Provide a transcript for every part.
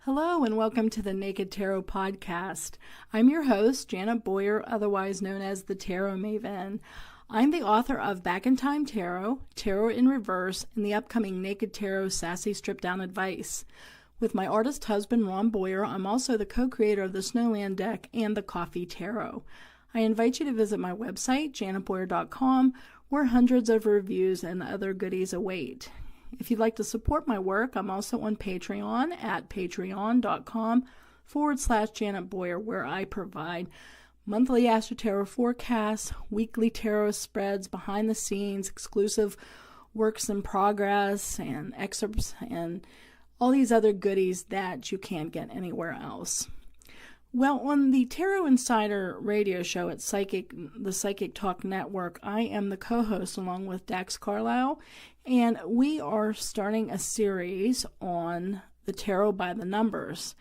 Hello and welcome to the Naked Tarot Podcast. I'm your host, Janet Boyer, otherwise known as the Tarot Maven. I'm the author of Back in Time Tarot, Tarot in Reverse, and the upcoming Naked Tarot Sassy Stripped Down Advice. With my artist husband, Ron Boyer, I'm also the co-creator of the Snowland deck and the Coffee Tarot. I invite you to visit my website, janetboyer.com, where hundreds of reviews and other goodies await. If you'd like to support my work, I'm also on Patreon at patreon.com/Janet Boyer, where I provide monthly Astro Tarot forecasts, weekly tarot spreads, behind the scenes, exclusive works in progress, and excerpts, and all these other goodies that you can't get anywhere else. Well, on the Tarot Insider radio show at the Psychic Talk Network, I am the co-host along with Dax Carlisle, and we are starting a series on the tarot by the numbers.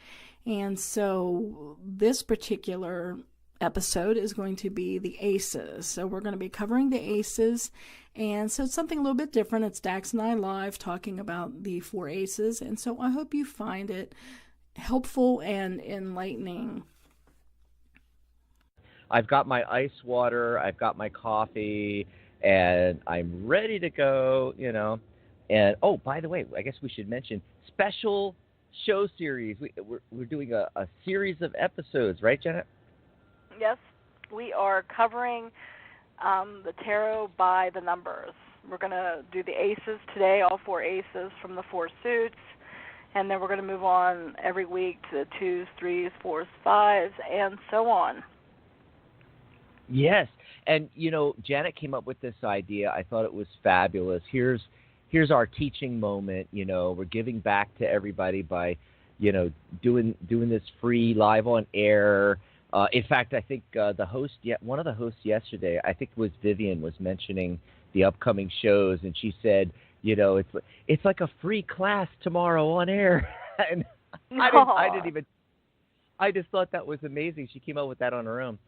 And so this particular episode is going to be the aces. So we're going to be covering the aces, and so it's something a little bit different. It's Dax and I live talking about the four aces, and so I hope you find it helpful and enlightening. I've got my ice water, I've got my coffee, and I'm ready to go, And, oh, by the way, I guess we should mention special show series. We're doing a series of episodes, right, Janet? Yes, we are covering the tarot by the numbers. We're going to do the aces today, all four aces from the four suits. And then we're going to move on every week to the 2s, 3s, 4s, 5s, and so on. Yes. And, Janet came up with this idea. I thought it was fabulous. Here's our teaching moment. We're giving back to everybody by, doing this free live on air. In fact, I think one of the hosts yesterday, I think it was Vivian, was mentioning the upcoming shows, and she said, it's like a free class tomorrow on air. And I just thought that was amazing. She came up with that on her own,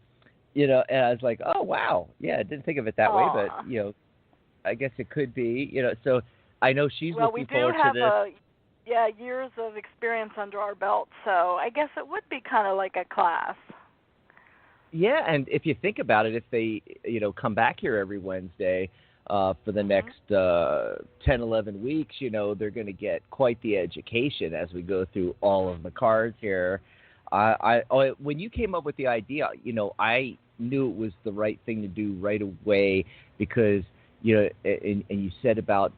and I was like, oh, wow. Yeah, I didn't think of it that way, but, I guess it could be, so I know she's looking forward to this. Well, we do have years of experience under our belt, so I guess it would be kind of like a class. Yeah, and if you think about it, if they, come back here every Wednesday, for the next 10, 11 weeks, they're going to get quite the education as we go through all of the cards here. When you came up with the idea, I knew it was the right thing to do right away because, and you said about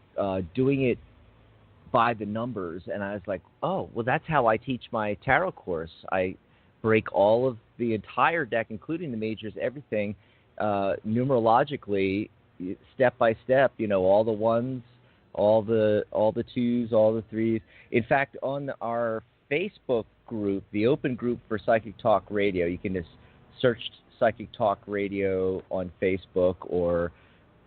doing it by the numbers, and I was like, oh, well, that's how I teach my tarot course. I break all of the entire deck, including the majors, everything, numerologically, step by step, all the ones, all the twos, all the threes. In fact, on our Facebook group, the open group for Psychic Talk Radio, you can just search Psychic Talk Radio on Facebook or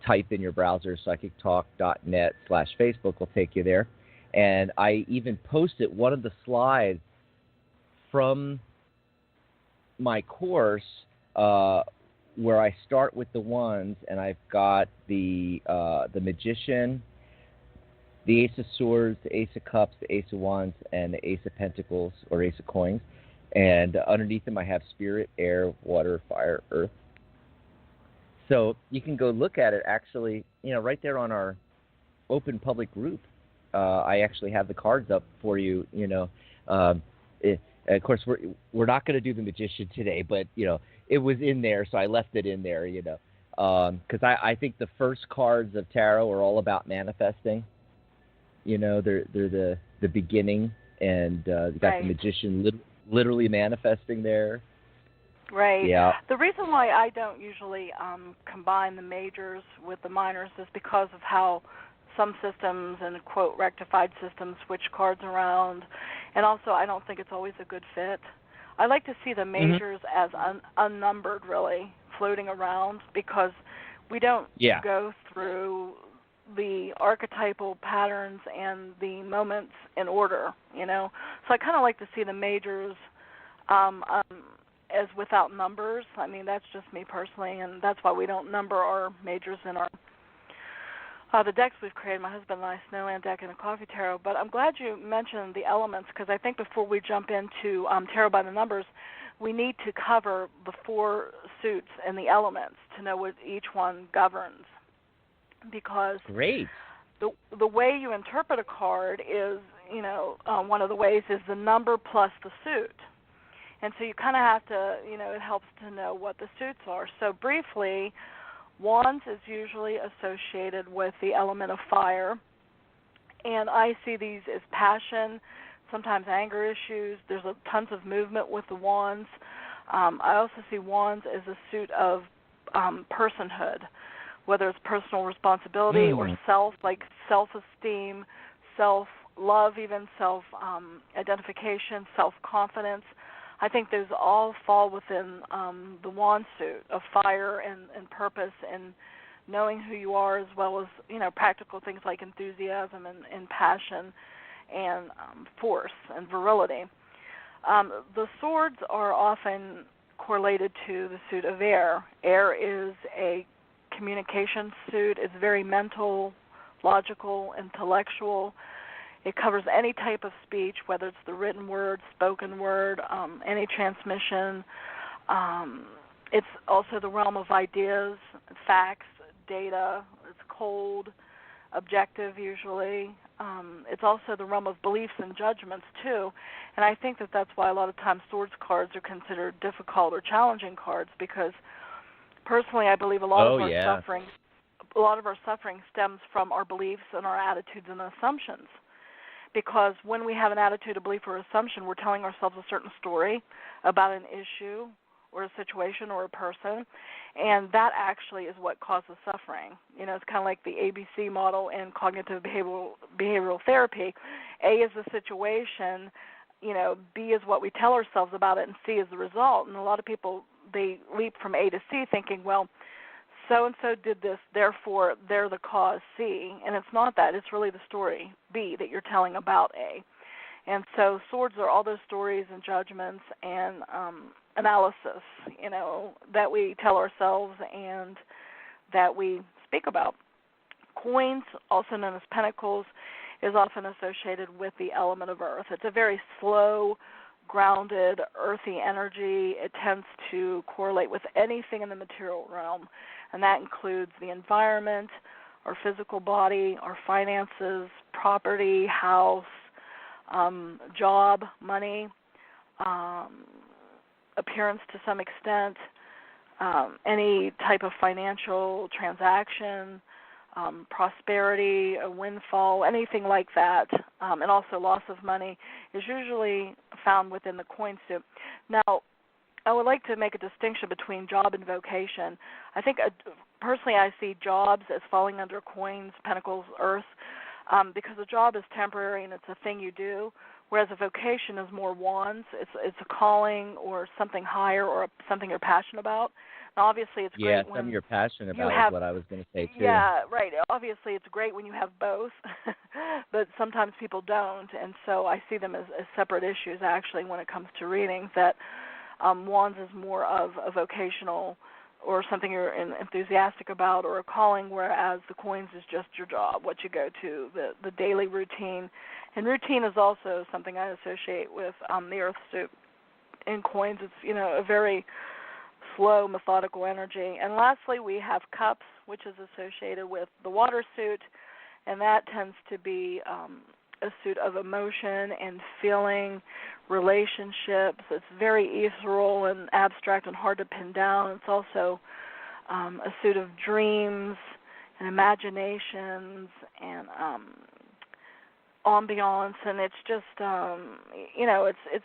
type in your browser psychictalk.net/Facebook will take you there. And I even posted one of the slides from my course where I start with the ones, and I've got the Magician, the Ace of Swords, the Ace of Cups, the Ace of Wands, and the Ace of Pentacles, or Ace of Coins. And underneath them I have Spirit, Air, Water, Fire, Earth. So you can go look at it actually, right there on our open public group. I actually have the cards up for you, of course, we're not going to do the Magician today, but, it was in there, so I left it in there, because I think the first cards of tarot are all about manifesting. They're the beginning, and you got the Magician literally manifesting there. Right. Yeah. The reason why I don't usually combine the majors with the minors is because of how some systems and, quote, rectified systems switch cards around. And also, I don't think it's always a good fit. I like to see the majors as unnumbered, really, floating around, because we don't go through the archetypal patterns and the moments in order, So I kind of like to see the majors as without numbers. I mean, that's just me personally, and that's why we don't number our majors in The decks we've created, my husband and I, Snowland deck and a coffee tarot. But I'm glad you mentioned the elements, because I think before we jump into tarot by the numbers, we need to cover the 4 suits and the elements to know what each one governs. Because Great. the way you interpret a card is, one of the ways is the number plus the suit. And so you kind of have to, it helps to know what the suits are. So briefly, Wands is usually associated with the element of fire, and I see these as passion, sometimes anger issues. There's tons of movement with the Wands. I also see Wands as a suit of personhood, whether it's personal responsibility or self, like self-esteem, self-love, even self-identification, self-confidence. I think those all fall within the Wand suit of fire and purpose and knowing who you are, as well as practical things like enthusiasm and passion and force and virility. The swords are often correlated to the suit of air. Air is a communication suit. It's very mental, logical, intellectual. It covers any type of speech, whether it's the written word, spoken word, any transmission. It's also the realm of ideas, facts, data. It's cold, objective usually. It's also the realm of beliefs and judgments too. And I think that that's why a lot of times swords cards are considered difficult or challenging cards, because personally I believe a lot of our suffering stems from our beliefs and our attitudes and assumptions. Because when we have an attitude, a belief, or assumption, we're telling ourselves a certain story about an issue or a situation or a person, and that actually is what causes suffering. It's kind of like the ABC model in cognitive behavioral therapy. A is the situation, B is what we tell ourselves about it, and C is the result. And a lot of people, they leap from A to C thinking, well, so-and-so did this, therefore they're the cause, C. And it's not that. It's really the story, B, that you're telling about A. And so swords are all those stories and judgments and analysis, that we tell ourselves and that we speak about. Coins, also known as pentacles, is often associated with the element of earth. It's a very slow, grounded, earthy energy. It tends to correlate with anything in the material realm, and that includes the environment, our physical body, our finances, property, house, job, money, appearance to some extent, any type of financial transaction, prosperity, a windfall, anything like that, and also loss of money is usually found within the coin suit. Now, I would like to make a distinction between job and vocation. I think, personally, I see jobs as falling under coins, pentacles, earth, because a job is temporary and it's a thing you do, whereas a vocation is more wands. It's a calling or something higher or something you're passionate about. Now, obviously, it's great when something you're passionate about is what I was going to say, too. Yeah, right. Obviously, it's great when you have both, but sometimes people don't, and so I see them as separate issues, actually, when it comes to readings, that wands is more of a vocational or something you're enthusiastic about or a calling, whereas the coins is just your job, what you go to, the daily routine. And routine is also something I associate with the earth suit. In coins, it's, a very slow, methodical energy. And lastly, we have cups, which is associated with the water suit, and that tends to be a suit of emotion and feeling, relationships. It's very ethereal and abstract and hard to pin down. It's also a suit of dreams and imaginations and ambiance, and it's just, it's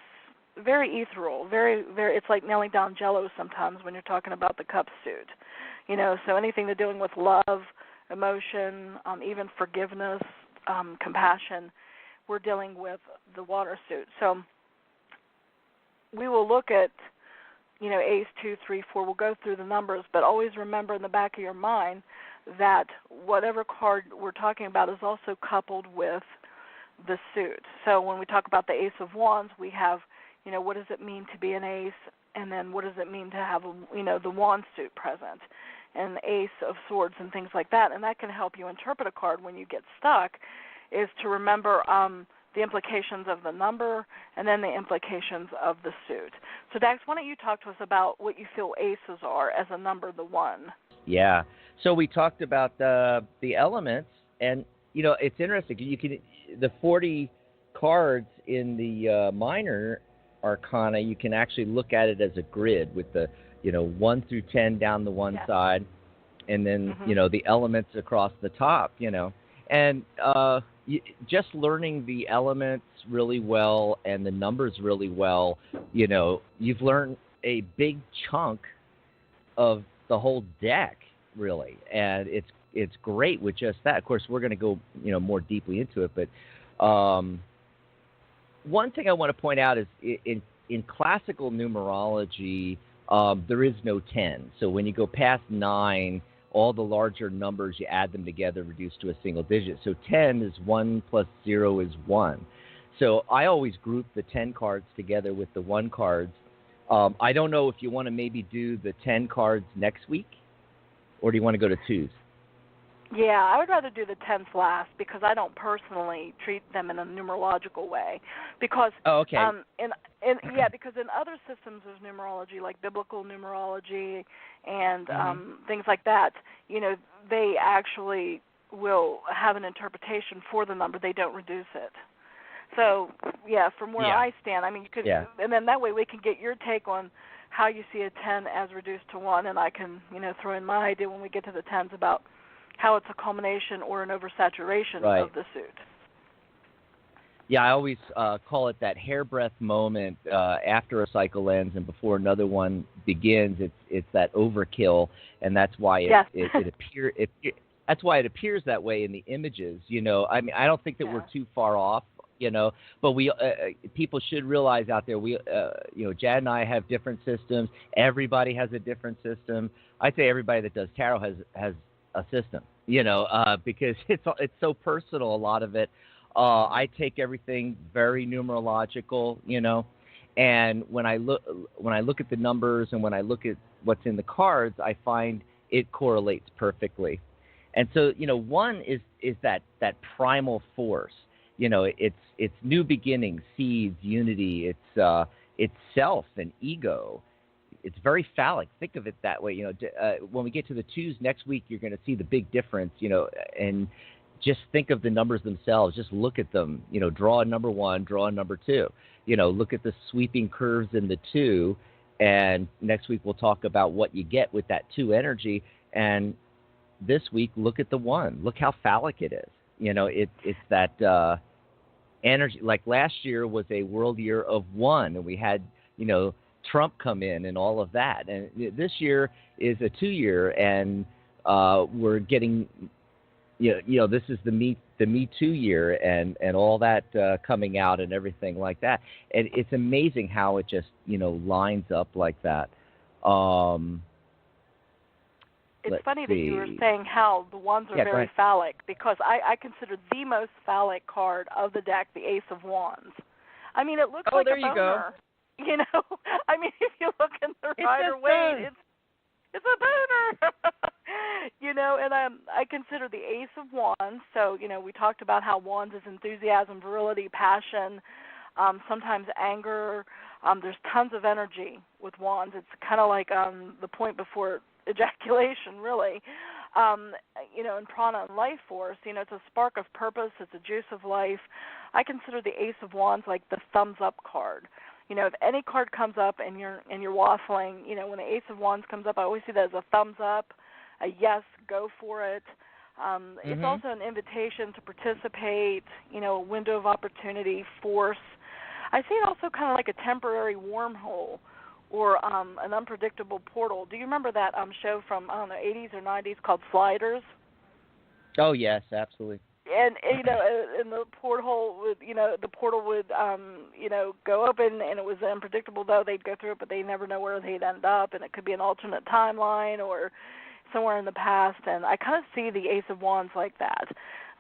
very ethereal, very, very. It's like nailing down Jell-O sometimes when you're talking about the cup suit, So anything to doing with love, emotion, even forgiveness, compassion, we're dealing with the water suit. So we will look at, Ace 2, 3, 4. We'll go through the numbers, but always remember in the back of your mind that whatever card we're talking about is also coupled with the suit. So when we talk about the Ace of Wands, we have, what does it mean to be an ace, and then what does it mean to have, the wand suit present. and ace of swords and things like that, and that can help you interpret a card when you get stuck, is to remember the implications of the number and then the implications of the suit. So Dax, why don't you talk to us about what you feel aces are as a number, the 1? Yeah. So we talked about the elements, and it's interesting. You can the 40 cards in the minor arcana. You can actually look at it as a grid with the 1 through 10 down the one side, and then the elements across the top. And just learning the elements really well and the numbers really well, you've learned a big chunk of the whole deck, really, and it's great with just that. Of course, we're going to go more deeply into it, but one thing I want to point out is in classical numerology, there is no 10. So when you go past 9, all the larger numbers, you add them together, reduce to a single digit. So 10 is 1 plus 0 is 1. So I always group the 10 cards together with the 1 cards. I don't know if you want to maybe do the 10 cards next week, or do you want to go to 2s? Yeah, I would rather do the 10s last because I don't personally treat them in a numerological way. Because because in other systems of numerology, like biblical numerology and things like that, they actually will have an interpretation for the number. They don't reduce it. So, from where I stand, I mean, you could, and then that way we can get your take on how you see a 10 as reduced to 1, and I can, throw in my idea when we get to the 10s about how it's a culmination or an oversaturation of the suit. Yeah, I always call it that hairbreadth moment after a cycle ends and before another one begins. It's that overkill, and that's why that's why it appears that way in the images. I mean, I don't think that we're too far off. But we people should realize out there, we Jad and I have different systems. Everybody has a different system. I'd say everybody that does tarot has a system, because it's so personal, a lot of it. I take everything very numerological, and when I look at the numbers and when I look at what's in the cards, I find it correlates perfectly. And so, 1 is that primal force. It's new beginnings, seeds, unity. It's self and ego. It's very phallic. Think of it that way. When we get to the 2s next week, you're going to see the big difference. And just think of the numbers themselves. Just look at them. Draw a number 1, draw a number 2. Look at the sweeping curves in the 2. And next week we'll talk about what you get with that 2 energy. And this week, look at the 1. Look how phallic it is. It's that energy. Like last year was a world year of 1, and we had, Trump come in and all of that. And this year is a 2-year, and we're getting, this is the Me Too year and all that coming out and everything like that. And it's amazing how it just, lines up like that. It's funny that you were saying how the 1s are very phallic, because I consider the most phallic card of the deck the Ace of Wands. I mean, it looks like a boner. I mean, if you look in the Rider-Waite, it's a boner. And I consider the Ace of Wands. So, we talked about how Wands is enthusiasm, virility, passion, sometimes anger. There's tons of energy with Wands. It's kind of like the point before ejaculation, really. In prana and life force, it's a spark of purpose. It's a juice of life. I consider the Ace of Wands like the thumbs up card. If any card comes up and you're waffling, when the Ace of Wands comes up, I always see that as a thumbs up, a yes, go for it. It's also an invitation to participate, a window of opportunity, force. I see it also kind of like a temporary wormhole or an unpredictable portal. Do you remember that show from, 80s or 90s called Sliders? Oh, yes, absolutely. And and the portal would, go open, and it was unpredictable. Though they'd go through it, but they never know where they'd end up, and it could be an alternate timeline or somewhere in the past. And I kind of see the Ace of Wands like that,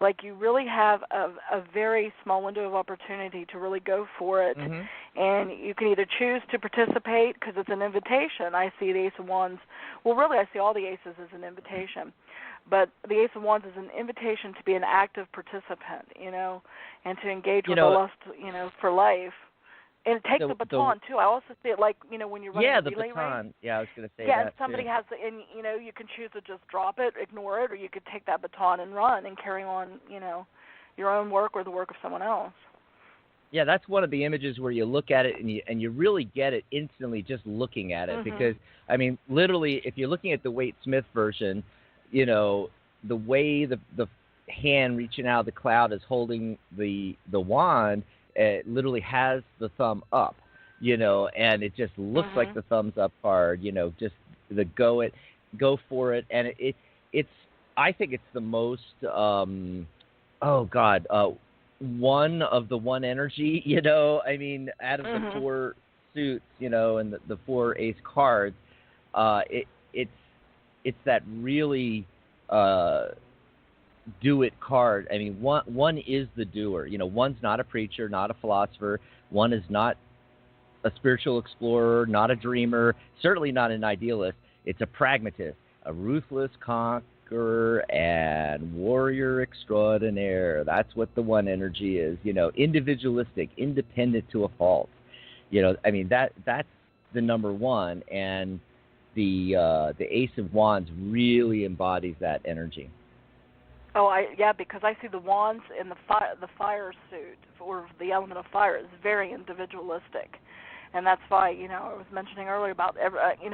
Like you really have a very small window of opportunity to really go for it, and you can either choose to participate because it's an invitation. I see the Ace of Wands. Well, really, I see all the aces as an invitation, but the Ace of Wands is an invitation to be an active participant, and to engage with the lust, for life. And it takes the baton too. I also see it like when you're running a relay baton. race. Yeah, I was going to say that. that. And somebody too. has, you can choose to just drop it, ignore it, or you could take that baton and run and carry on, your own work or the work of someone else. Yeah, that's one of the images where you look at it and you really get it instantly just looking at it, because I mean, literally, if you're looking at the Waite Smith version, the way the hand reaching out of the cloud is holding the wand. It literally has the thumb up, and it just looks like the thumbs up card, just the go for it. And it's I think it's the most, one of the one energy, I mean, out of the four suits, and the four ace cards, it's that really, do it card. I mean, one is the doer. One's not a preacher, not a philosopher. One is not a spiritual explorer, not a dreamer, certainly not an idealist. It's a pragmatist, a ruthless conqueror and warrior extraordinaire. That's what the one energy is. Individualistic, independent to a fault. I mean, that's the number one, and the Ace of Wands really embodies that energy. Oh, because I see the wands in the fire suit, or the element of fire, is very individualistic, and that's why I was mentioning earlier about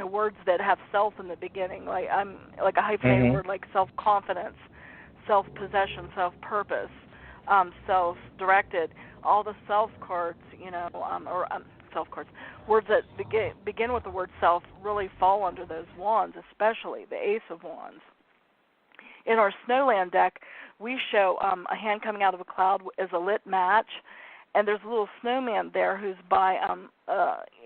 words that have self in the beginning, like a hyphenated word like self-confidence, self-possession, self-purpose, self-directed. All the self cards, self cards, words that begin with the word self really fall under those wands, especially the Ace of Wands. In our Snowland deck, we show a hand coming out of a cloud as a lit match, and there's a little snowman there who's by,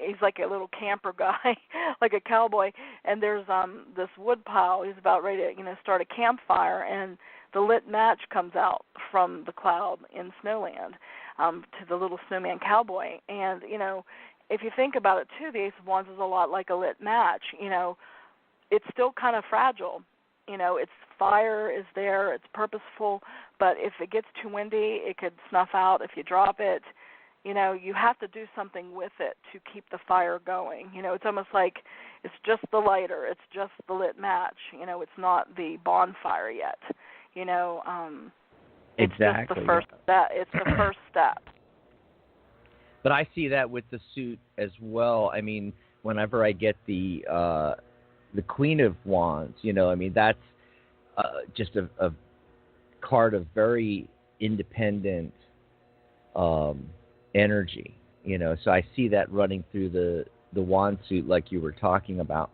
he's like a little camper guy, like a cowboy, and there's this wood pile. He's about ready to, start a campfire, and the lit match comes out from the cloud in Snowland to the little snowman cowboy. And, if you think about it, too, the Ace of Wands is a lot like a lit match. It's still kind of fragile. It's fire is there, it's purposeful, but if it gets too windy, it could snuff out if you drop it. You have to do something with it to keep the fire going. It's almost like it's just the lighter, it's just the lit match. It's not the bonfire yet. It's exactly. just the first step. It's the first step. But I see that with the suit as well. I mean, whenever I get the Queen of Wands, I mean, that's just a card of very independent energy, So I see that running through the wand suit like you were talking about.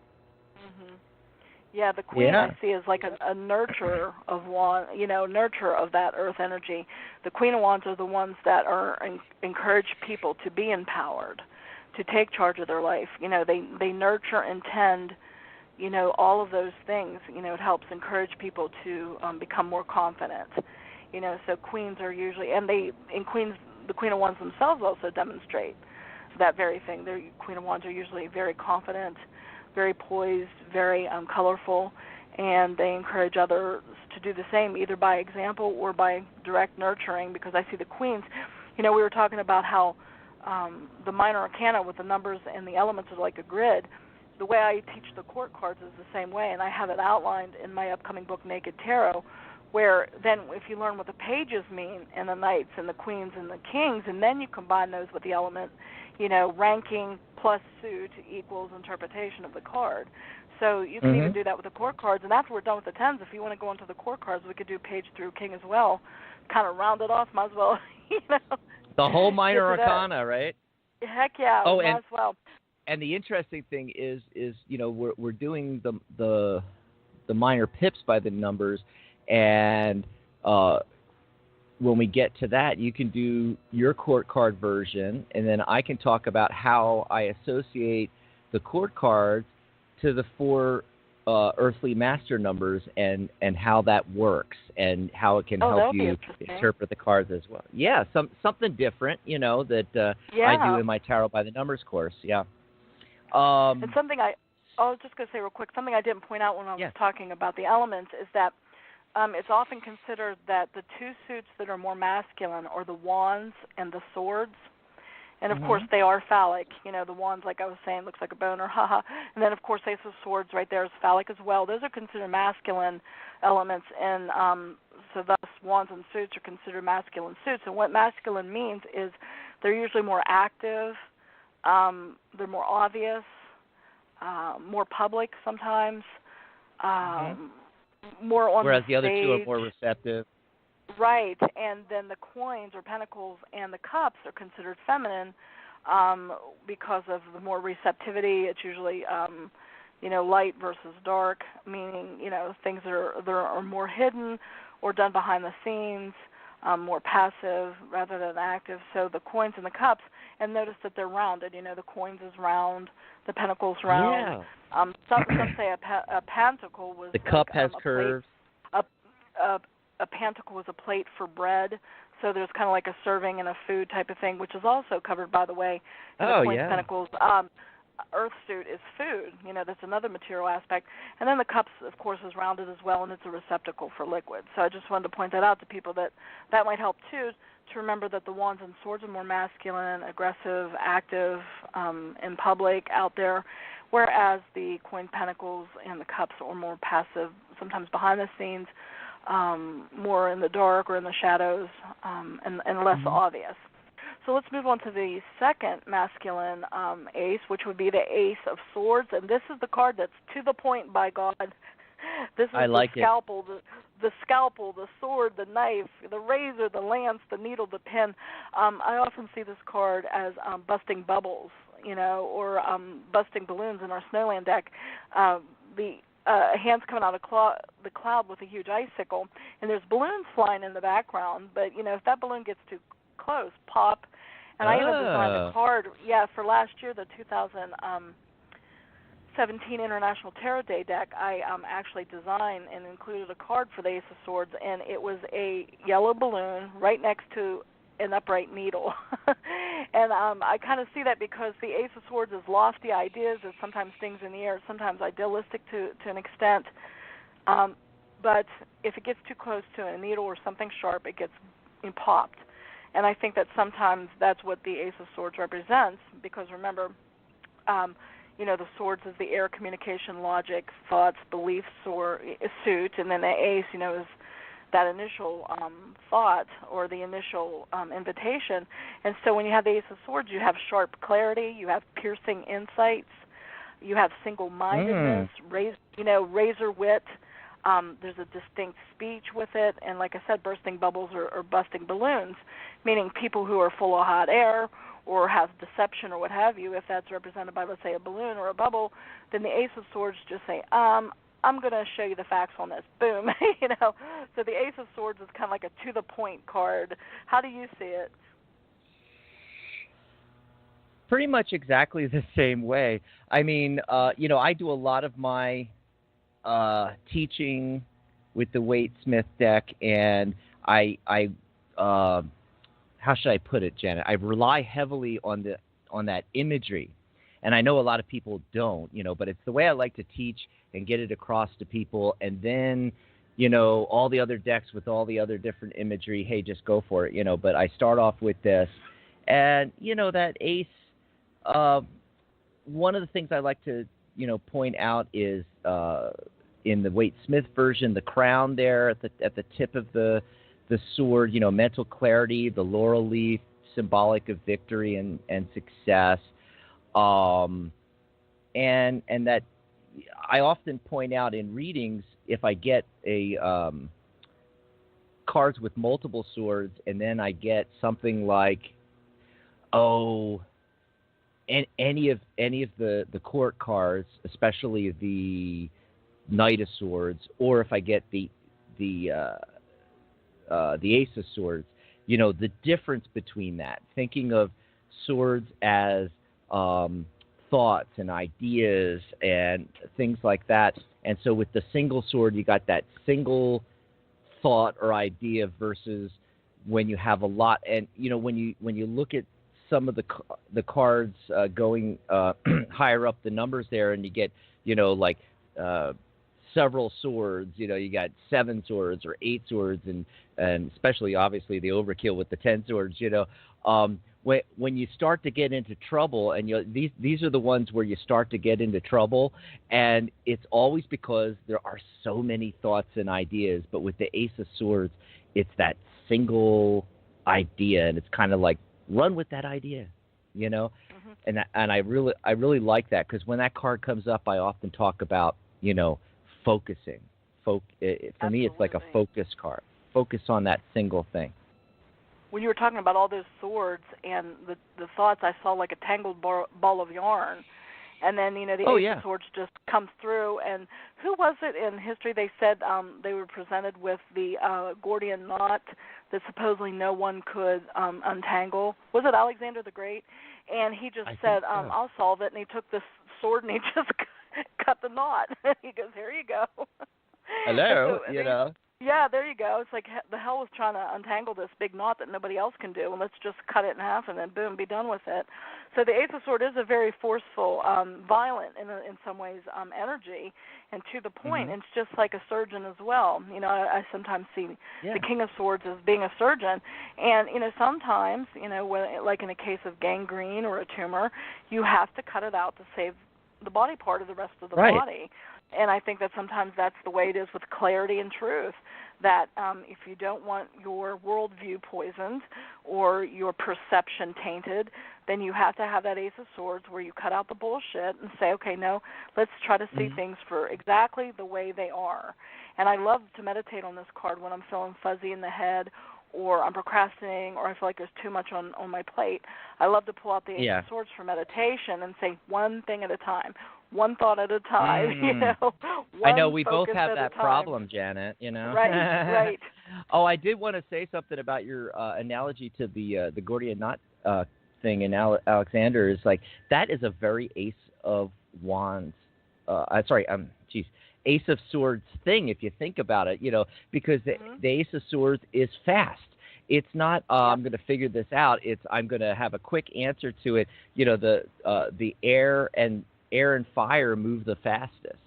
Yeah, the Queen I see is like a nurturer of nurture of that earth energy. The Queen of Wands are the ones that encourage people to be empowered, to take charge of their life. They nurture and tend all of those things. It helps encourage people to become more confident. So queens are usually, the Queen of Wands themselves also demonstrate that very thing. The Queen of Wands are usually very confident, very poised, very colorful, and they encourage others to do the same, either by example or by direct nurturing, because I see the queens. We were talking about how the minor arcana with the numbers and the elements are like a grid. The way I teach the court cards is the same way, and I have it outlined in my upcoming book, Naked Tarot, where then if you learn what the pages mean, and the knights and the queens and the kings, and then you combine those with the element, ranking plus suit equals interpretation of the card. So you can even do that with the court cards, and after we're done with the tens, if you want to go into the court cards, we could do page through king as well, kind of round it off, might as well, The whole minor arcana, right? Heck yeah, might as well. And the interesting thing is we're doing the minor pips by the numbers, and when we get to that, you can do your court card version, and then I can talk about how I associate the court cards to the four earthly master numbers and how that works and how it can Oh, help that'll be you interesting. interpret the cards as well. Yeah, something different, that I Yeah. do in my Tarot by the Numbers course. Yeah. And something I was just going to say real quick, something I didn't point out when I was Yes. talking about the elements is that it's often considered that the two suits that are more masculine are the wands and the swords. And, of course, they are phallic. The wands, like I was saying, looks like a boner, haha. And then, of course, Ace of Swords right there is phallic as well. Those are considered masculine elements, and so thus wands and suits are considered masculine suits. And what masculine means is they're usually more active, they're more obvious, more public sometimes, more on Whereas the the other two are stage. more receptive. Right, and then the coins or pentacles and the cups are considered feminine because of the more receptivity. It's usually, light versus dark, meaning, things that are more hidden or done behind the scenes, more passive rather than active. So the coins and the cups, and notice that they're rounded. The coins is round, the pentacles round. Yeah. Some say a pentacle was The cup has a curves. a pentacle was a plate for bread, so there's kind of like a serving and a food type of thing, which is also covered, by the way, in the coins, pentacles. Earth suit is food. That's another material aspect. And then the cups, of course, is rounded as well, and it's a receptacle for liquid. So I just wanted to point that out to people that might help, too, to remember that the wands and swords are more masculine, aggressive, active, in public, out there, whereas the coin, pentacles, and the cups are more passive, sometimes behind the scenes, more in the dark or in the shadows, and less obvious. So let's move on to the second masculine ace, which would be the Ace of Swords, and this is the card that's to the point, by God. This is the scalpel, the scalpel, the sword, the knife, the razor, the lance, the needle, the pen. I often see this card as busting bubbles, or busting balloons in our Snowland deck. The hands coming out of the cloud with a huge icicle, and there's balloons flying in the background. But if that balloon gets too close, pop. And I even designed a card, for last year, the 2017 International Tarot Day deck. I actually designed and included a card for the Ace of Swords, and it was a yellow balloon right next to an upright needle. And I kind of see that because the Ace of Swords is lofty ideas, it's sometimes things in the air, sometimes idealistic to an extent. But if it gets too close to a needle or something sharp, it gets popped. And I think that sometimes that's what the Ace of Swords represents, because remember, the swords is the air, communication, logic, thoughts, beliefs, or suit, and then the ace, is that initial thought or the initial invitation. And so when you have the Ace of Swords, you have sharp clarity, you have piercing insights, you have single-mindedness, razor wit. There's a distinct speech with it, and like I said, bursting bubbles or busting balloons, meaning people who are full of hot air or have deception or what have you. If that's represented by, let's say, a balloon or a bubble, then the Ace of Swords just say, I'm going to show you the facts on this. Boom. So the Ace of Swords is kind of like a to-the-point card. How do you see it? Pretty much exactly the same way. I mean, I do a lot of my teaching with the Waite Smith deck, and I how should I put it, Janet? I rely heavily on that imagery, and I know a lot of people don't, but it's the way I like to teach and get it across to people. And then, all the other decks with all the other different imagery, hey, just go for it, But I start off with this, and that ace. One of the things I like to point out is in the Waite Smith version, the crown there at the tip of the sword, mental clarity, the laurel leaf, symbolic of victory and success, and that I often point out in readings, if I get a cards with multiple swords, and then I get something like, any of the court cards, especially the Knight of Swords, or if I get the Ace of Swords, the difference between that, thinking of swords as thoughts and ideas and things like that. And so with the single sword, you got that single thought or idea versus when you have a lot. And when you look at some of the cards going higher up the numbers there, and you get like several swords. You got 7 swords or 8 swords, and especially obviously the overkill with the 10 swords. When you start to get into trouble, and these are the ones where you start to get into trouble, and it's always because there are so many thoughts and ideas. But with the Ace of Swords, it's that single idea, and it's kind of like run with that idea, Mm-hmm. And I really like that, because when that card comes up, I often talk about focusing. For me, it's like a focus card. Focus on that single thing. When you were talking about all those swords and the thoughts, I saw like a tangled ball of yarn. And then, the Ace of Swords just comes through. And who was it in history? They said they were presented with the Gordian knot that supposedly no one could untangle. Was it Alexander the Great? And he just said, so. I'll solve it. And he took this sword and he just cut the knot. He goes, here you go. Hello, Yeah, there you go. It's like the hell was trying to untangle this big knot that nobody else can do, and let's just cut it in half and then boom, be done with it. So the Ace of Swords is a very forceful, violent in some ways energy, and to the point. Mm-hmm. It's just like a surgeon as well. I sometimes see the King of Swords as being a surgeon, and sometimes when, like in a case of gangrene or a tumor, you have to cut it out to save the body part of the rest of the body. And I think that sometimes that's the way it is with clarity and truth, that if you don't want your worldview poisoned or your perception tainted, then you have to have that Ace of Swords where you cut out the bullshit and say, okay, no, let's try to see things for exactly the way they are. And I love to meditate on this card when I'm feeling fuzzy in the head, or I'm procrastinating, or I feel like there's too much on my plate. I love to pull out the Ace of Swords for meditation and say one thing at a time, one thought at a time, I know we both have that problem, Janet, Right. Oh, I did want to say something about your analogy to the Gordian knot thing in Alexander. Is like, that is a very Ace of Wands, Ace of Swords thing, if you think about it, because the Ace of Swords is fast. It's not I'm going to figure this out. It's I'm going to have a quick answer to it. The air and fire move the fastest.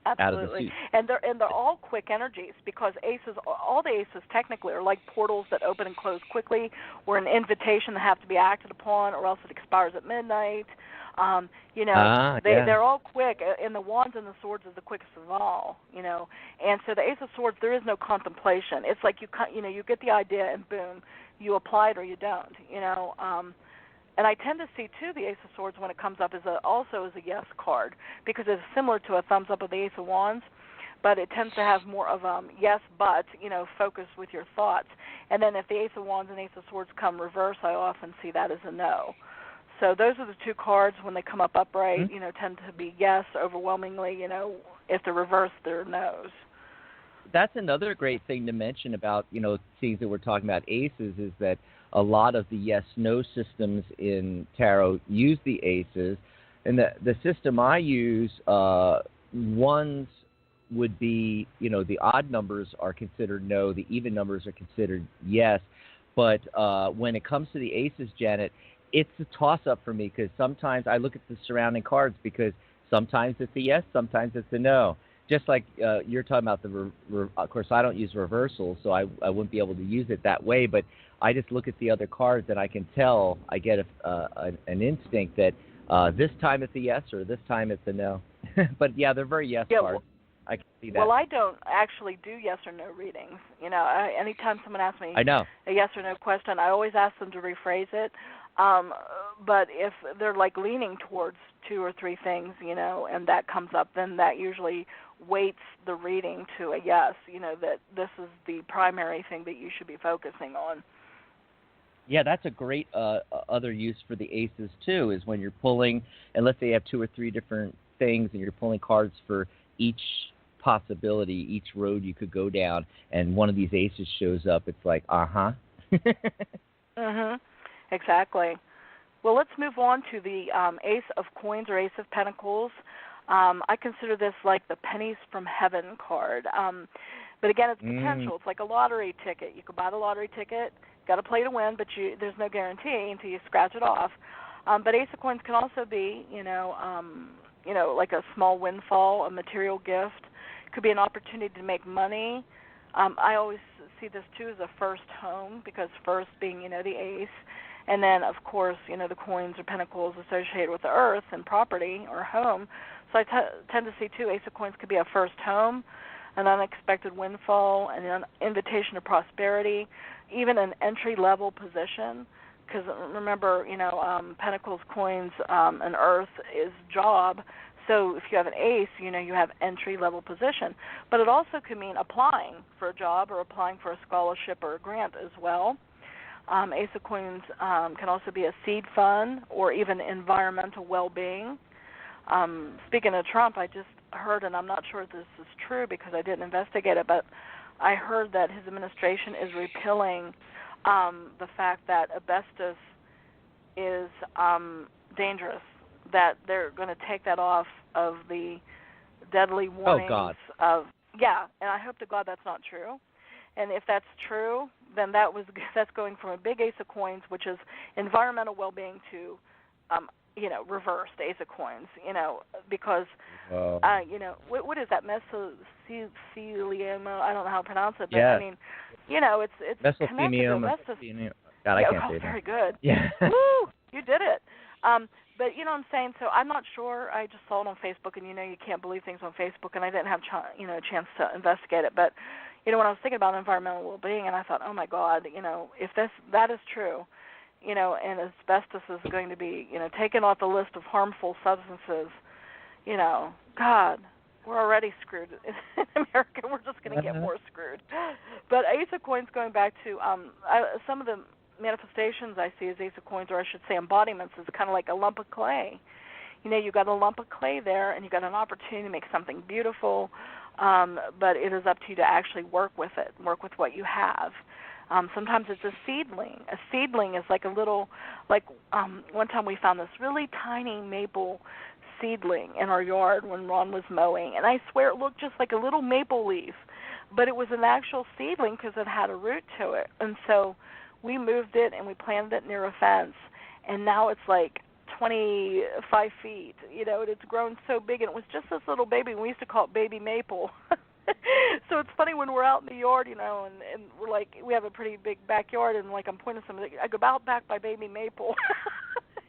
Absolutely. Out of the suit. And they're all quick energies, because all the aces technically are like portals that open and close quickly, or an invitation that have to be acted upon, or else it expires at midnight. They're all quick, and the Wands and the Swords is the quickest of all, And so the Ace of Swords, there is no contemplation. It's like you get the idea and boom, you apply it or you don't, And I tend to see, too, the Ace of Swords when it comes up also as a yes card, because it's similar to a thumbs up of the Ace of Wands, but it tends to have more of yes, but, focus with your thoughts. And then if the Ace of Wands and Ace of Swords come reverse, I often see that as a no. So those are the two cards when they come up upright, tend to be yes overwhelmingly, if they're reversed, they're no's. That's another great thing to mention about, seeing that we're talking about aces, is that a lot of the yes-no systems in tarot use the aces. And the system I use, ones would be, the odd numbers are considered no, the even numbers are considered yes. But when it comes to the aces, Janet, it's a toss-up for me, because sometimes I look at the surrounding cards, because sometimes it's a yes, sometimes it's a no. Just like you're talking about of course, I don't use reversals, so I wouldn't be able to use it that way, but I just look at the other cards and I can tell, I get an instinct that this time it's a yes or this time it's a no. But, yeah, they're very yes cards. I can see that. Well, I don't actually do yes or no readings. Anytime someone asks me a yes or no question, I always ask them to rephrase it. But if they're like leaning towards 2 or 3 things, and that comes up, then that usually weights the reading to a yes, that this is the primary thing that you should be focusing on. Yeah, that's a great other use for the aces, too, is when you're pulling, and let's say you have 2 or 3 different things and you're pulling cards for each possibility, each road you could go down, and one of these aces shows up, it's like, Exactly. Well, let's move on to the Ace of Coins or Ace of Pentacles. I consider this like the pennies from heaven card. But again, it's potential. It's like a lottery ticket. You could buy the lottery ticket, got to play to win, but there's no guarantee until you scratch it off. But Ace of Coins can also be, like a small windfall, a material gift. Could be an opportunity to make money. I always see this too as a first home, because first being, the ace, and then of course, the coins or pentacles associated with the earth and property or home. So I tend to see too, Ace of Coins could be a first home, an unexpected windfall, an invitation to prosperity, even an entry-level position. Because remember, pentacles, coins, and earth is job. So if you have an ace, you have entry-level position. But it also could mean applying for a job or applying for a scholarship or a grant as well. Ace of Coins can also be a seed fund or even environmental well-being. Speaking of Trump, I just heard, and I'm not sure if this is true because I didn't investigate it, but I heard that his administration is repealing the fact that asbestos is dangerous, that they're going to take that off of the deadly warnings. Oh, God. And I hope to God that's not true. And if that's true, then that's going from a big Ace of Coins, which is environmental well-being, to reversed Ace of Coins, because, what is that, mesothelioma? I don't know how to pronounce it, but yeah. I mean, it's connected to God, I can't say that. Very good. Yeah. Woo! You did it. But you know what I'm saying? So I'm not sure. I just saw it on Facebook, and you can't believe things on Facebook, and I didn't have a chance to investigate it. But when I was thinking about environmental well-being, and I thought, oh my God, if that is true, and asbestos is going to be, taken off the list of harmful substances, God, we're already screwed in America. We're just going to get more screwed. But Ace of Coins, going back to some of the manifestations I see as Ace of Coins, or I should say embodiments, is kind of like a lump of clay. You got a lump of clay there, and you got an opportunity to make something beautiful, but it is up to you to actually work with it, work with what you have. Sometimes it's a seedling. A seedling is like a little, one time we found this really tiny maple seedling in our yard when Ron was mowing, and I swear it looked just like a little maple leaf, but it was an actual seedling because it had a root to it. And so we moved it and we planted it near a fence, and now it's like 25 feet, and it's grown so big, and it was just this little baby. We used to call it baby maple. So it's funny when we're out in the yard, and we're like, we have a pretty big backyard, and I'm pointing to something, I go out back by baby maple.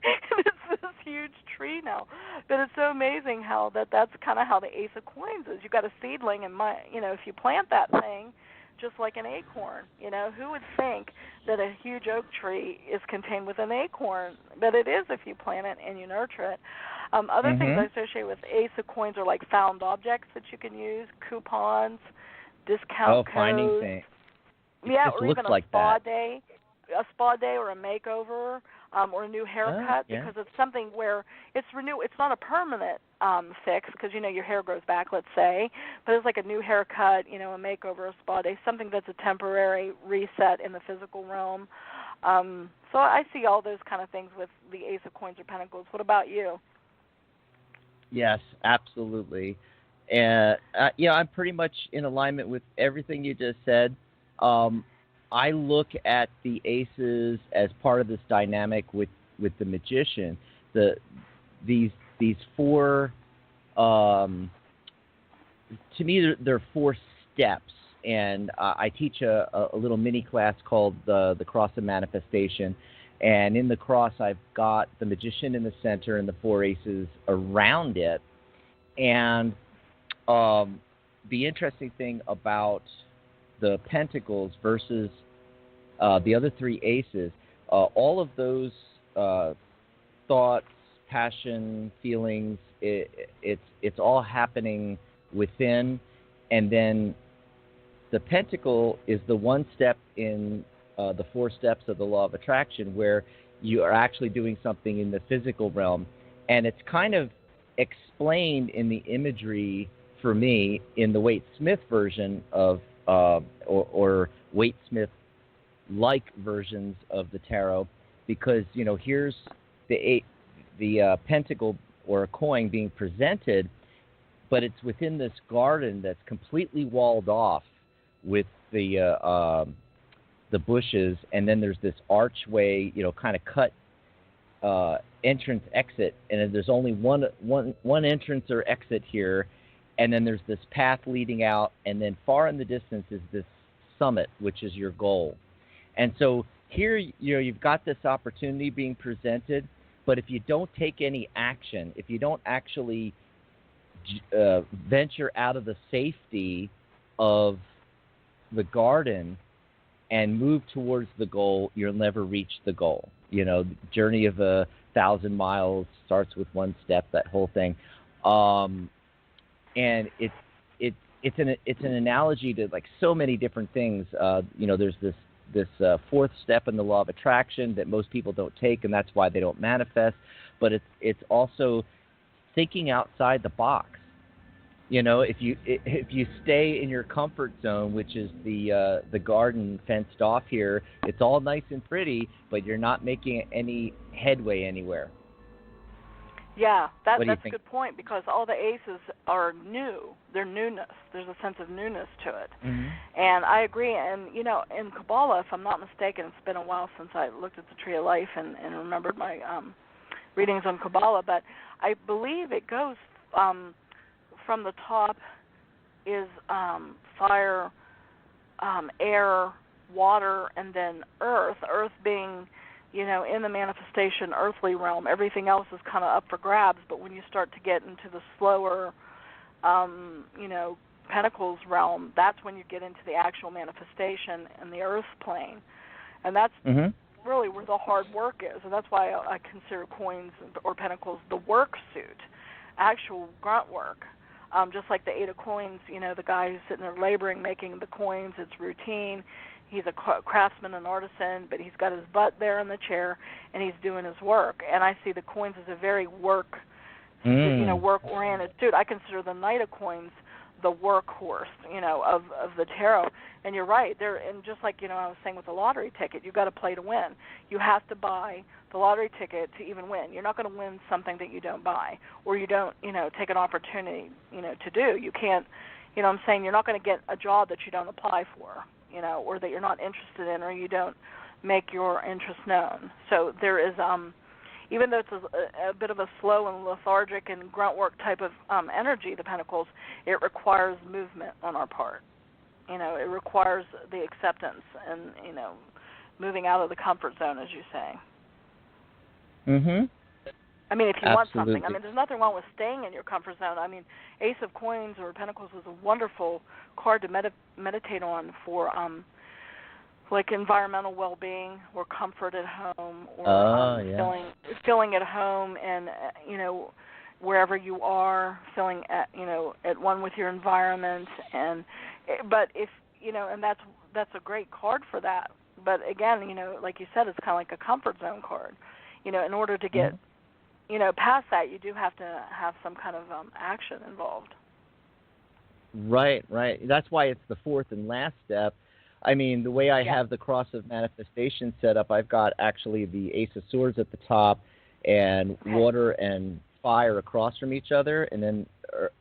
And it's this huge tree now. But it's so amazing how that's kind of how the Ace of Coins is. You got a seedling, and if you plant that thing, just like an acorn, who would think that a huge oak tree is contained with an acorn? But it is if you plant it and you nurture it. Other things I associate with Ace of Coins are like found objects that you can use, coupons, discount codes. Finding things. Yeah, or even a spa day, or a makeover, or a new haircut, because it's something where it's renew. It's not a permanent fix, because your hair grows back, let's say, but it's like a new haircut, a makeover, a spa day, something that's a temporary reset in the physical realm. So I see all those kind of things with the Ace of Coins or Pentacles. What about you? Yes, absolutely. And I'm pretty much in alignment with everything you just said. I look at the aces as part of this dynamic with the magician. These four, to me, they're four steps, and I teach a little mini class called the Cross of Manifestation. And in the cross, I've got the magician in the center and the four aces around it. And the interesting thing about the pentacles versus the other three aces, all of those thoughts, passion, feelings, it's all happening within. And then the pentacle is the one step in the four steps of the law of attraction, where you are actually doing something in the physical realm. And it's kind of explained in the imagery for me in the Waite Smith version of, or Waite Smith like versions of the tarot, because, here's the pentacle or a coin being presented, but it's within this garden that's completely walled off with the bushes, and then there's this archway, kind of cut entrance exit, and then there's only one entrance or exit here, and then there's this path leading out, and then far in the distance is this summit, which is your goal. And so here, you've got this opportunity being presented, but if you don't take any action, if you don't actually venture out of the safety of the garden and move towards the goal, you'll never reach the goal. The journey of 1,000 miles starts with one step, that whole thing. And it's an analogy to like so many different things. There's this fourth step in the law of attraction that most people don't take, and that's why they don't manifest. But it's also thinking outside the box. If you stay in your comfort zone, which is the garden fenced off here, it's all nice and pretty, but you're not making any headway anywhere. Yeah, that's a good point, because all the aces are new. They're newness. There's a sense of newness to it. Mm-hmm. And I agree. And, in Kabbalah, if I'm not mistaken, it's been a while since I looked at the Tree of Life and remembered my readings on Kabbalah, but I believe it goes from the top is fire, air, water, and then earth. Earth being, in the manifestation earthly realm. Everything else is kind of up for grabs, but when you start to get into the slower, Pentacles realm, that's when you get into the actual manifestation in the earth plane. And that's really where the hard work is. And that's why I consider coins or Pentacles the work suit, actual grunt work. Just like the Eight of Coins, the guy who's sitting there laboring, making the coins, it's routine. He's a craftsman, an artisan, but he's got his butt there in the chair, and he's doing his work. And I see the coins as a very work-oriented suit. I consider the Knight of Coins the workhorse, of the tarot. And you're right. And just like, I was saying with the lottery ticket, you've got to play to win. You have to buy the lottery ticket to even win. You're not going to win something that you don't buy or you don't, take an opportunity, to do. You can't, I'm saying you're not going to get a job that you don't apply for, or that you're not interested in, or you don't make your interest known. So there is, even though it's a bit of a slow and lethargic and grunt work type of energy, the Pentacles, it requires movement on our part. It requires the acceptance and, moving out of the comfort zone, as you say. Mm-hmm. I mean, if you Absolutely. want something. There's nothing wrong with staying in your comfort zone. Ace of Coins or Pentacles is a wonderful card to meditate on for like environmental well-being or comfort at home, or feeling at home and wherever you are, feeling at one with your environment. But if and that's a great card for that. But again, like you said, it's kind of like a comfort zone card. In order to get past that, you do have to have some kind of action involved. Right. That's why it's the fourth and last step. The way I have the Cross of Manifestation set up, I've got actually the Ace of Swords at the top and water and fire across from each other, and then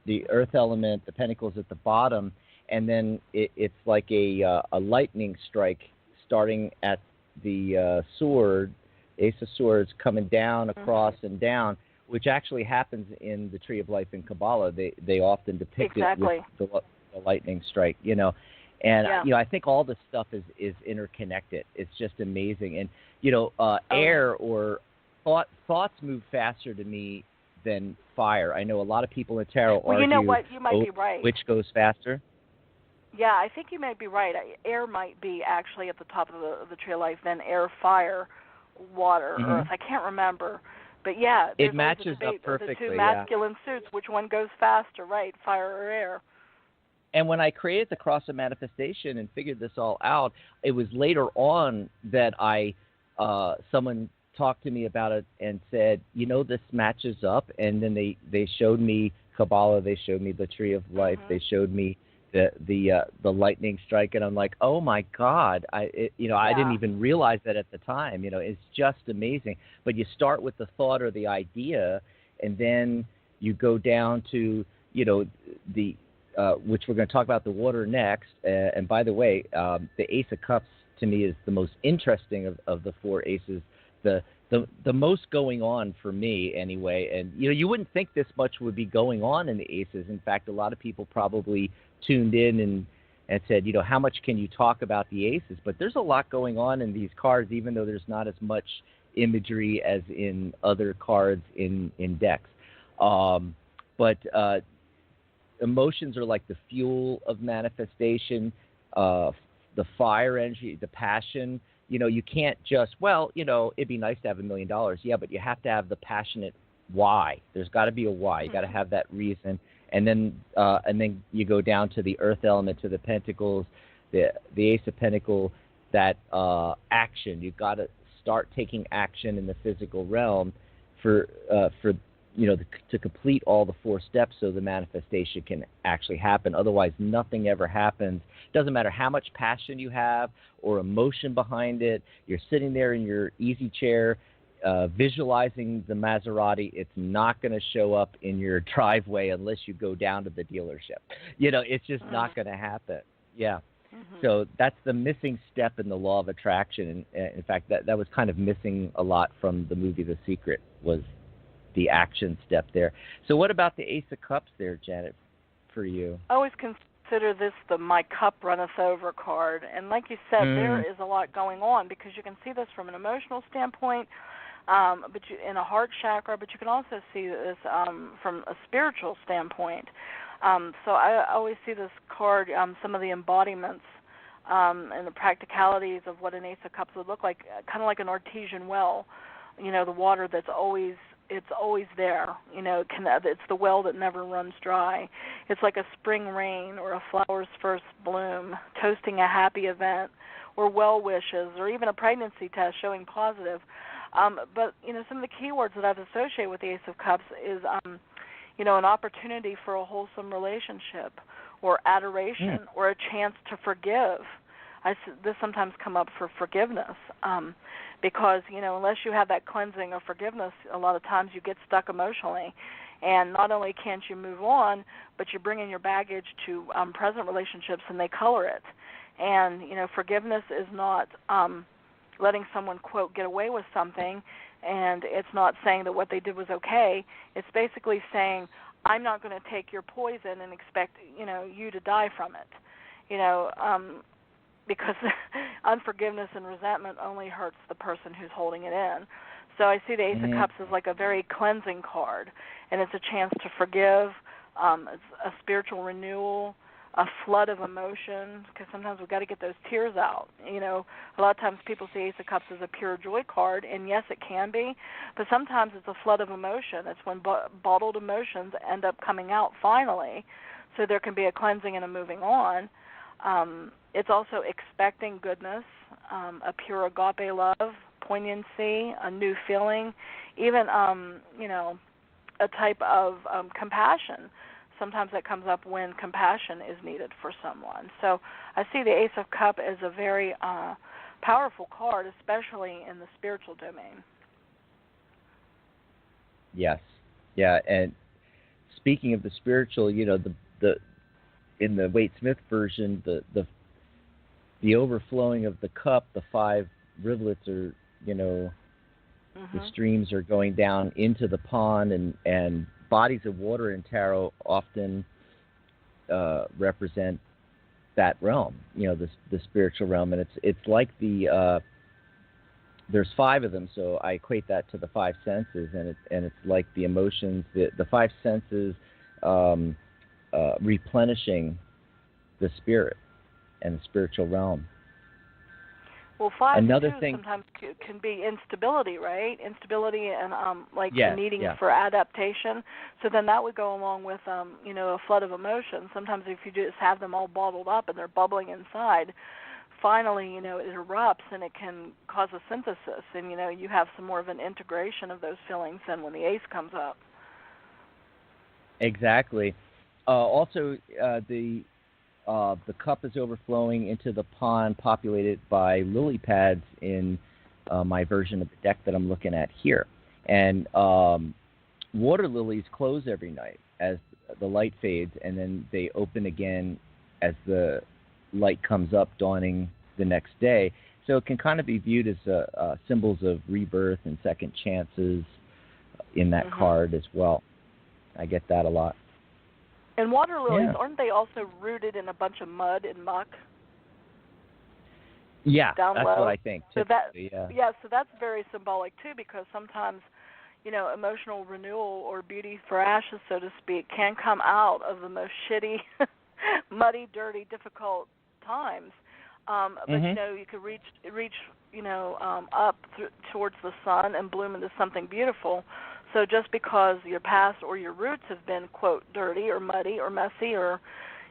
the earth element, the Pentacles at the bottom, and then it's like a lightning strike starting at the sword, Ace of Swords, coming down, across, and down, which actually happens in the Tree of Life in Kabbalah. They often depict it with the lightning strike, And, I think all this stuff is interconnected. It's just amazing. And, air or thoughts move faster to me than fire. I know a lot of people in tarot argue, you know what? You might be right. Which goes faster? Yeah, I think you might be right. Air might be actually at the top of the Tree of Life, then air, fire, water, earth. I can't remember. But, yeah. It matches up perfectly, the two masculine suits, which one goes faster, right, fire or air? And when I created the Cross of Manifestation and figured this all out, it was later on that someone talked to me about it and said, this matches up. And then they showed me Kabbalah, they showed me the Tree of Life, they showed me the lightning strike, and I'm like, oh my God, I didn't even realize that at the time. It's just amazing. But you start with the thought or the idea, and then you go down to the which we're going to talk about the water next. And by the way, the Ace of Cups to me is the most interesting of the four aces. The most going on for me anyway. And you wouldn't think this much would be going on in the aces. In fact, a lot of people probably tuned in and said, how much can you talk about the aces? But there's a lot going on in these cards, even though there's not as much imagery as in other cards in decks. But emotions are like the fuel of manifestation, the fire energy, the passion. You can't just, it'd be nice to have $1 million. Yeah, but you have to have the passionate why. There's got to be a why. You got to have that reason. And then you go down to the earth element, to the pentacles, the Ace of Pentacles, that action. You've got to start taking action in the physical realm for to complete all the four steps so the manifestation can actually happen. Otherwise, nothing ever happens. Doesn't matter how much passion you have or emotion behind it. You're sitting there in your easy chair visualizing the Maserati. It's not going to show up in your driveway unless you go down to the dealership. It's just not going to happen. Yeah. Mm-hmm. So that's the missing step in the law of attraction. And in fact, that was kind of missing a lot from the movie The Secret, was the action step there. So what about the Ace of Cups there, Janet, for you? I always consider this the my cup runneth over card. And like you said, there is a lot going on, because you can see this from an emotional standpoint, but in a heart chakra, but you can also see this from a spiritual standpoint. So I always see this card, some of the embodiments and the practicalities of what an Ace of Cups would look like, kind of like an artesian well, the water that's always there. It's the well that never runs dry. It's like a spring rain or a flower's first bloom, toasting a happy event, or well wishes, or even a pregnancy test showing positive. But some of the keywords that I've associated with the Ace of Cups is an opportunity for a wholesome relationship, or adoration, or a chance to forgive. This sometimes come up for forgiveness, because unless you have that cleansing of forgiveness, a lot of times you get stuck emotionally, and not only can't you move on, but you bring in your baggage to present relationships, and they color it. And forgiveness is not letting someone, quote, get away with something, and it's not saying that what they did was okay. It's basically saying, I'm not going to take your poison and expect you to die from it. Because unforgiveness and resentment only hurts the person who's holding it in. So I see the Ace of Cups as like a very cleansing card, and it's a chance to forgive. It's a spiritual renewal, a flood of emotion, because sometimes we've got to get those tears out. A lot of times people see Ace of Cups as a pure joy card, and yes, it can be, but sometimes it's a flood of emotion. It's when bottled emotions end up coming out finally, so there can be a cleansing and a moving on. It's also expecting goodness, a pure agape love, poignancy, a new feeling, even, a type of compassion. Sometimes that comes up when compassion is needed for someone. So I see the Ace of Cups as a very powerful card, especially in the spiritual domain. Yes. Yeah, and speaking of the spiritual, the in the Waite Smith version, the overflowing of the cup, the 5 rivulets are, the streams are going down into the pond, and bodies of water in tarot often represent that realm, the spiritual realm, and it's like there's 5 of them, so I equate that to the 5 senses, and it's like the emotions, the 5 senses replenishing the spirit and the spiritual realm. Well, 5 sometimes can be instability, right? Instability and needing for adaptation. So then that would go along with a flood of emotions. Sometimes if you just have them all bottled up and they're bubbling inside, finally, it erupts and it can cause a synthesis, and you have some more of an integration of those feelings than when the Ace comes up. Exactly. Also, the the cup is overflowing into the pond populated by lily pads in my version of the deck that I'm looking at here. And water lilies close every night as the light fades, and then they open again as the light comes up, dawning the next day. So it can kind of be viewed as symbols of rebirth and second chances in that card as well. I get that a lot. And water lilies, aren't they also rooted in a bunch of mud and muck? Yeah, down that's low? what I think. So that, yeah, so that's very symbolic too, because sometimes, you know, emotional renewal or beauty for ashes, so to speak, can come out of the most shitty, muddy, dirty, difficult times. But you know, you could reach, you know, up towards the sun and bloom into something beautiful. So just because your past or your roots have been, quote, dirty or muddy or messy or,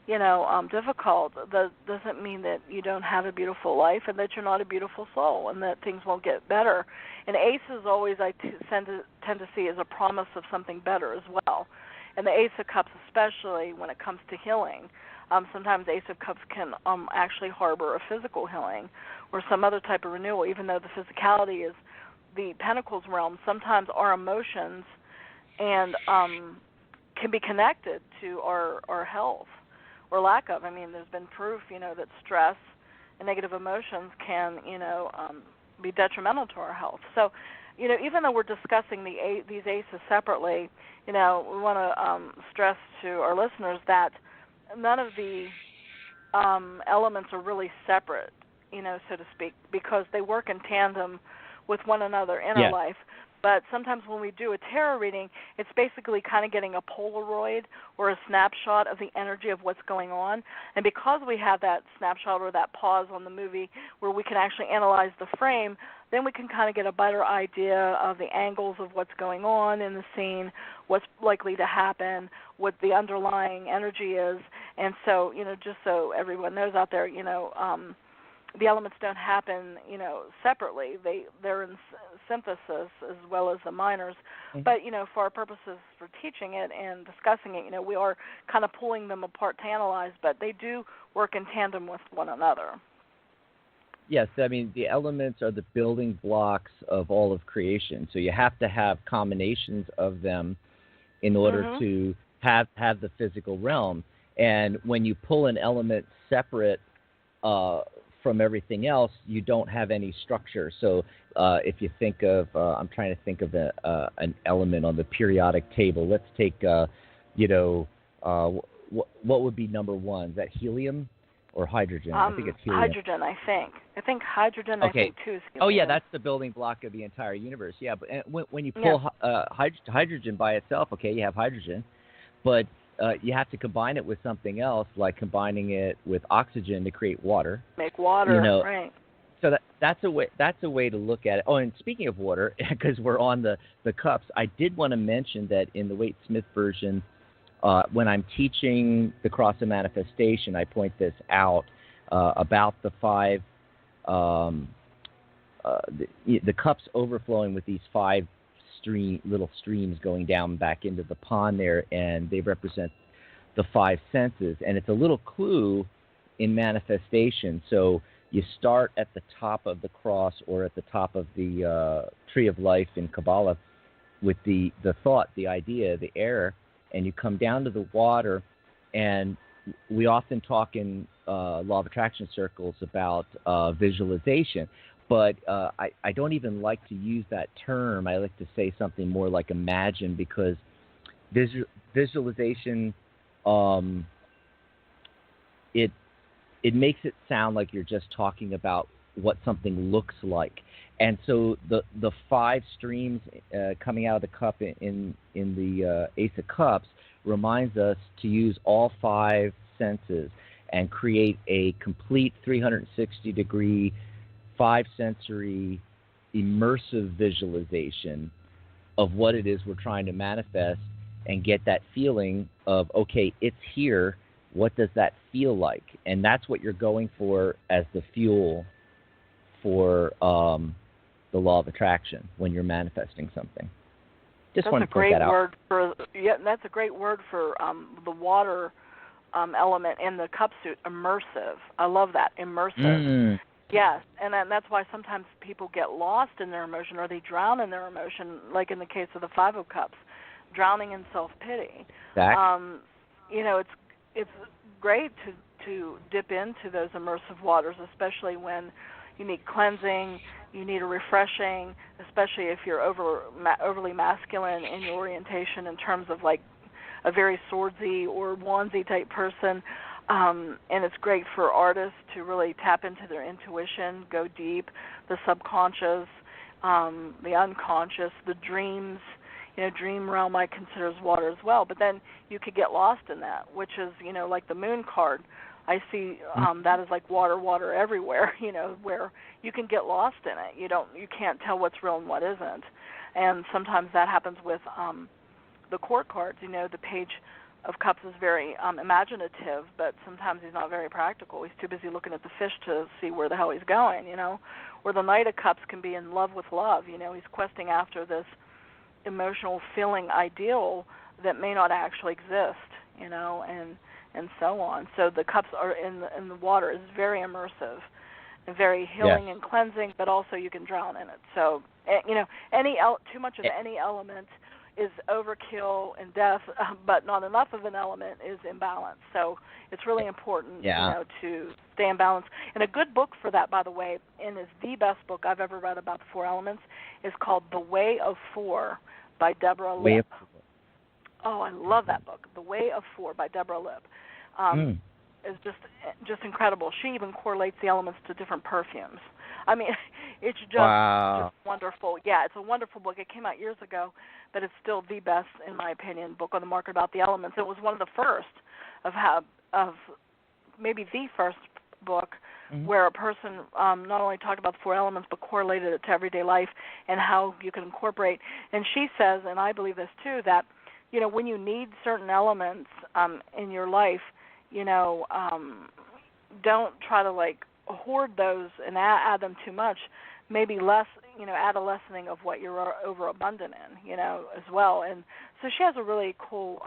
you know, difficult, that doesn't mean that you don't have a beautiful life and that you're not a beautiful soul and that things won't get better. And aces always I tend to see as a promise of something better as well. And the Ace of Cups especially when it comes to healing. Sometimes Ace of Cups can actually harbor a physical healing or some other type of renewal, even though the physicality is the Pentacles realm. Sometimes our emotions and can be connected to our health or lack of. I mean, there's been proof, you know, that stress and negative emotions can, you know, be detrimental to our health. So, you know, even though we're discussing these aces separately, you know, we want to stress to our listeners that none of the elements are really separate, you know, so to speak, because they work in tandem with one another in our life. But sometimes when we do a tarot reading, it's basically kind of getting a Polaroid or a snapshot of the energy of what's going on. And because we have that snapshot or that pause on the movie where we can actually analyze the frame, then we can kind of get a better idea of the angles of what's going on in the scene, what's likely to happen, what the underlying energy is. And so, you know, just so everyone knows out there, you know, the elements don't happen, you know, separately. They're in synthesis as well as the minors. But, you know, for our purposes for teaching it and discussing it, you know, we are kind of pulling them apart to analyze, but they do work in tandem with one another. Yes, I mean, the elements are the building blocks of all of creation. So you have to have combinations of them in order to have the physical realm. And when you pull an element separate from everything else, you don't have any structure. So if you think of, I'm trying to think of an element on the periodic table. Let's take, you know, what would be number one? Is that helium or hydrogen? I think it's helium. Hydrogen, I think. I think hydrogen, okay. I think, too, is helium. Oh, yeah, that's the building block of the entire universe. Yeah, but when you pull hydrogen by itself, okay, you have hydrogen, but you have to combine it with something else, like combining it with oxygen to create water. Make water, you know, right? So that's a way to look at it. Oh, and speaking of water, because we're on the cups, I did want to mention that in the Waite Smith version, when I'm teaching the Cross of Manifestation, I point this out about the five, the cups overflowing with these five little streams going down back into the pond there, and they represent the five senses. And it's a little clue in manifestation. So you start at the top of the cross or at the top of the tree of life in Kabbalah with the thought, the idea, the air, and you come down to the water. And we often talk in law of attraction circles about visualization. But I don't even like to use that term. I like to say something more like imagine, because visualization, it makes it sound like you're just talking about what something looks like. And so the five streams coming out of the cup in the Ace of Cups reminds us to use all five senses and create a complete 360-degree five-sensory immersive visualization of what it is we're trying to manifest, and get that feeling of, okay, it's here. What does that feel like? And that's what you're going for as the fuel for the law of attraction when you're manifesting something. Just want to point that out. That's a great word for the water element in the cup suit, immersive. I love that, immersive. Mm. Yes, and that's why sometimes people get lost in their emotion or they drown in their emotion, like in the case of the Five of Cups, drowning in self-pity. Exactly. It's great to dip into those immersive waters, especially when you need cleansing, you need a refreshing, especially if you're overly masculine in your orientation in terms of like a very swordsy or wandsy type person. And it's great for artists to really tap into their intuition, go deep, the subconscious, the unconscious, the dreams. Dream realm I consider as water as well. But then you could get lost in that, which is, like the moon card. I see that as like water everywhere, where you can get lost in it. You can't tell what's real and what isn't. And sometimes that happens with the court cards. The Page of Cups is very imaginative, but sometimes he's not very practical. He's too busy looking at the fish to see where the hell he's going, Where the Knight of Cups can be in love with love, he's questing after this emotional feeling ideal that may not actually exist, and so on. So the cups are in the water is very immersive and very healing and cleansing, but also you can drown in it. So too much of any element is overkill and death, but not enough of an element is imbalance. So it's really important, to stay in balance. And a good book for that, by the way, and is the best book I've ever read about the four elements, is called The Way of Four by Deborah Lipp. Oh, I love that book, The Way of Four by Deborah Lipp. Is just incredible. She even correlates the elements to different perfumes. I mean, it's just wonderful. Yeah, it's a wonderful book. It came out years ago, but it's still the best, in my opinion, book on the market about the elements. It was one of the first of maybe the first book where a person not only talked about the four elements but correlated it to everyday life and how you can incorporate. And she says, and I believe this too, that when you need certain elements in your life, don't try to like hoard those and add them too much. Maybe less, add a lessening of what you're overabundant in, as well. And so she has a really cool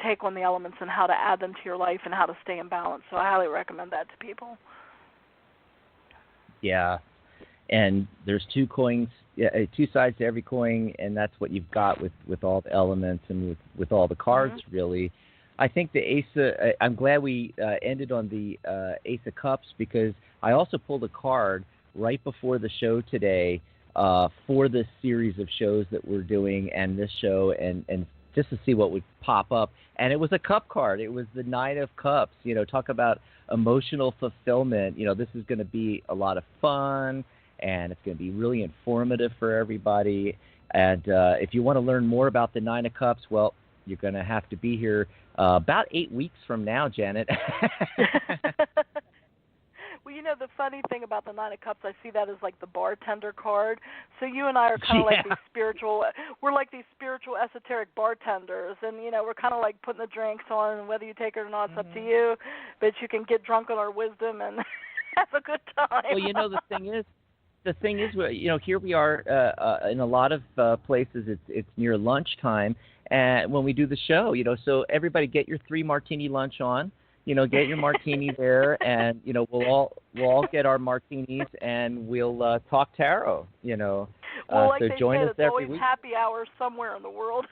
take on the elements and how to add them to your life and how to stay in balance. So I highly recommend that to people. Yeah, and there's two sides to every coin, and that's what you've got with all the elements and with all the cards, really. I think the Ace I'm glad we ended on the Ace of Cups, because I also pulled a card right before the show today for this series of shows that we're doing and this show, and just to see what would pop up. And it was a cup card. It was the Nine of Cups. Talk about emotional fulfillment. This is going to be a lot of fun, and it's going to be really informative for everybody. And if you want to learn more about the Nine of Cups, well, you're going to have to be here about 8 weeks from now, Janet. Well, the funny thing about the Nine of Cups, I see that as like the bartender card. So you and I are kind of like these we're like these spiritual esoteric bartenders. And, we're kind of like putting the drinks on, and whether you take it or not, it's up to you. But you can get drunk on our wisdom and have a good time. Well, the thing is, here we are in a lot of places. It's near lunchtime, and when we do the show, so everybody get your 3 martini lunch on. Get your martini there, and we'll all get our martinis, and we'll talk tarot. Well, like so they join said, us it's every always week. Happy hour somewhere in the world.